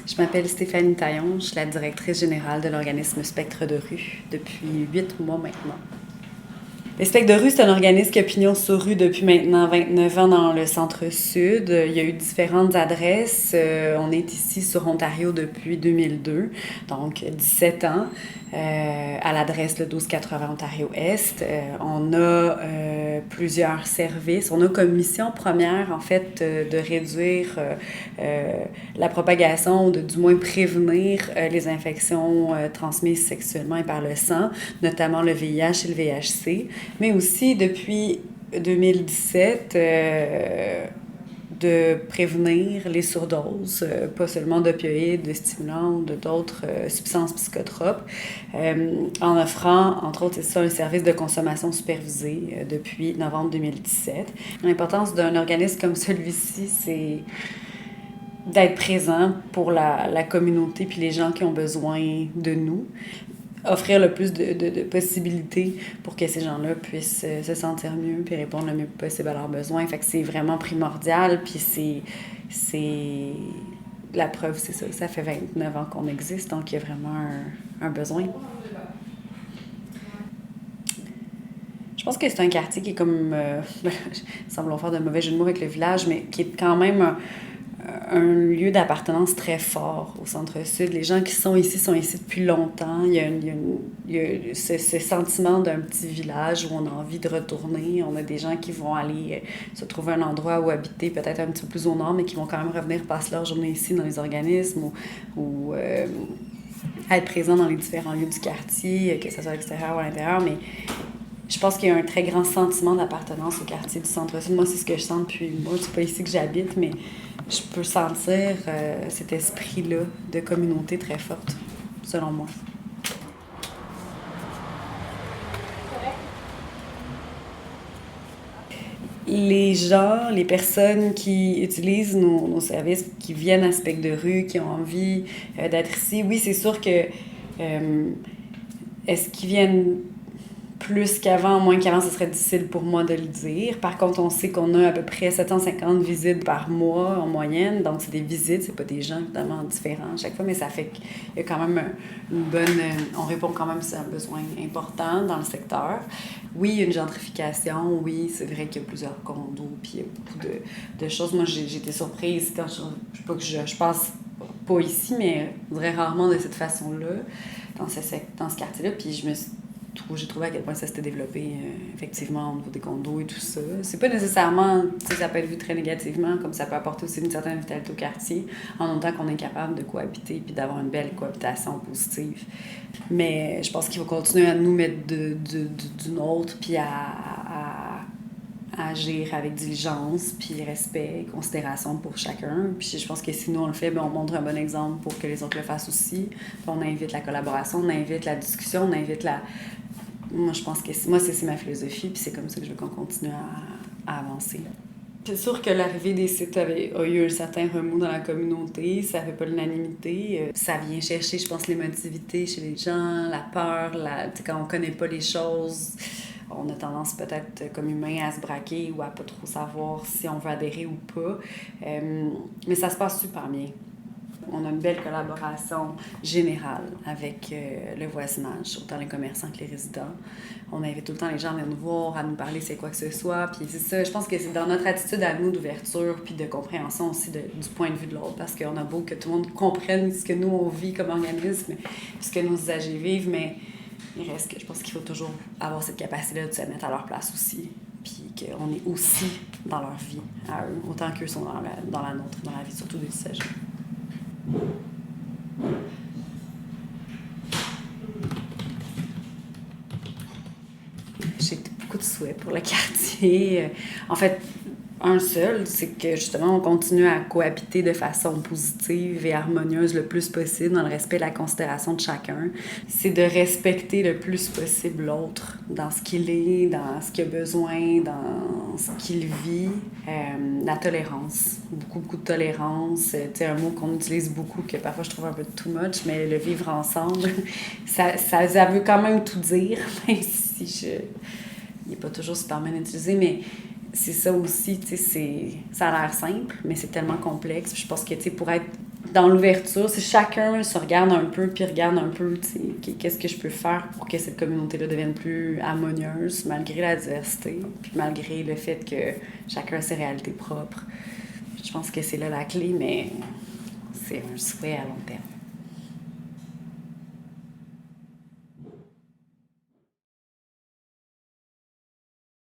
Je m'appelle Stéphanie Taillon, je suis la directrice générale de l'organisme Spectre de rue depuis 8 mois maintenant. Les Spectres de rue, c'est un organisme qui a pignon sur rue depuis maintenant 29 ans dans le centre-sud. Il y a eu différentes adresses. On est ici sur Ontario depuis 2002, donc 17 ans, à l'adresse le 1280 Ontario-Est. On a plusieurs services. On a comme mission première, en fait, de réduire la propagation, de du moins prévenir les infections transmises sexuellement et par le sang, notamment le VIH et le VHC. Mais aussi, depuis 2017, de prévenir les surdoses, pas seulement d'opioïdes, de stimulants ou d'autres substances psychotropes, en offrant, entre autres, c'est ça, un service de consommation supervisée depuis novembre 2017. L'importance d'un organisme comme celui-ci, c'est d'être présent pour la communauté puis les gens qui ont besoin de nous. Offrir le plus de possibilités pour que ces gens-là puissent se sentir mieux puis répondre le mieux possible à leurs besoins. Fait que c'est vraiment primordial, puis c'est la preuve, c'est ça. Ça fait 29 ans qu'on existe, donc il y a vraiment un besoin. Je pense que c'est un quartier qui est comme... semblons faire de mauvais jeu de mots avec le village, mais qui est quand même un lieu d'appartenance très fort au centre-sud. Les gens qui sont ici depuis longtemps. Il y a ce sentiment d'un petit village où on a envie de retourner. On a des gens qui vont aller se trouver un endroit où habiter, peut-être un petit peu plus au nord, mais qui vont quand même revenir passer leur journée ici dans les organismes ou être présents dans les différents lieux du quartier, que ce soit à l'extérieur ou à l'intérieur. Mais je pense qu'il y a un très grand sentiment d'appartenance au quartier du centre-sud. Moi, c'est ce que je sens depuis... Moi, c'est pas ici que j'habite, mais je peux sentir cet esprit-là de communauté très forte, selon moi. Les gens, les personnes qui utilisent nos services, qui viennent à Spectre de rue, qui ont envie d'être ici, oui, c'est sûr que... est-ce qu'ils viennent plus qu'avant, moins qu'avant, ce serait difficile pour moi de le dire. Par contre, on sait qu'on a à peu près 750 visites par mois en moyenne. Donc, c'est des visites, c'est pas des gens évidemment différents à chaque fois, mais ça fait qu'il y a quand même une bonne... On répond quand même à un besoin important dans le secteur. Oui, il y a une gentrification. Oui, c'est vrai qu'il y a plusieurs condos, puis il y a beaucoup de choses. Moi, j'ai été surprise quand je passe pas ici, mais très rarement de cette façon-là, dans ce quartier-là. Puis j'ai trouvé à quel point ça s'était développé effectivement au niveau des condos et tout ça. C'est pas nécessairement, ça peut être vu très négativement, comme ça peut apporter aussi une certaine vitalité au quartier, en même temps qu'on est capable de cohabiter puis d'avoir une belle cohabitation positive. Mais je pense qu'il faut continuer à nous mettre d'une autre puis à agir avec diligence, puis respect, considération pour chacun. Puis je pense que si nous, on le fait, on montre un bon exemple pour que les autres le fassent aussi. Puis on invite la collaboration, on invite la discussion, on invite la... Moi, je pense que c'est ma philosophie, puis c'est comme ça que je veux qu'on continue à avancer. C'est sûr que l'arrivée des sites a eu un certain remous dans la communauté, ça fait pas l'unanimité. Ça vient chercher, je pense, l'émotivité chez les gens, la peur, quand on connaît pas les choses, on a tendance peut-être comme humain à se braquer ou à pas trop savoir si on veut adhérer ou pas. Mais ça se passe super bien. On a une belle collaboration générale avec le voisinage, autant les commerçants que les résidents. On invite tout le temps les gens à venir nous voir, à nous parler c'est quoi que ce soit. Puis c'est ça, je pense que c'est dans notre attitude à nous d'ouverture puis de compréhension aussi du point de vue de l'autre. Parce qu'on a beau que tout le monde comprenne ce que nous, on vit comme organisme, ce que nos usagers vivent, mais il reste que je pense qu'il faut toujours avoir cette capacité-là de se mettre à leur place aussi. Puis qu'on est aussi dans leur vie à eux, autant qu'eux sont dans la nôtre, dans la vie surtout des usagers. J'ai beaucoup de souhaits pour le quartier. En fait, un seul, c'est que justement, on continue à cohabiter de façon positive et harmonieuse le plus possible dans le respect et la considération de chacun. C'est de respecter le plus possible l'autre dans ce qu'il est, dans ce qu'il a besoin, dans ce qu'il vit. La tolérance, beaucoup de tolérance. C'est un mot qu'on utilise beaucoup, que parfois je trouve un peu too much, mais le vivre ensemble, ça veut quand même tout dire, même si il n'est pas toujours super bien utilisé, mais c'est ça aussi, tu sais, ça a l'air simple, mais c'est tellement complexe. Puis je pense que, tu sais, pour être dans l'ouverture, si chacun se regarde un peu, puis regarde un peu, tu sais, qu'est-ce que je peux faire pour que cette communauté-là devienne plus harmonieuse, malgré la diversité, puis malgré le fait que chacun a ses réalités propres. Je pense que c'est là la clé, mais c'est un souhait à long terme.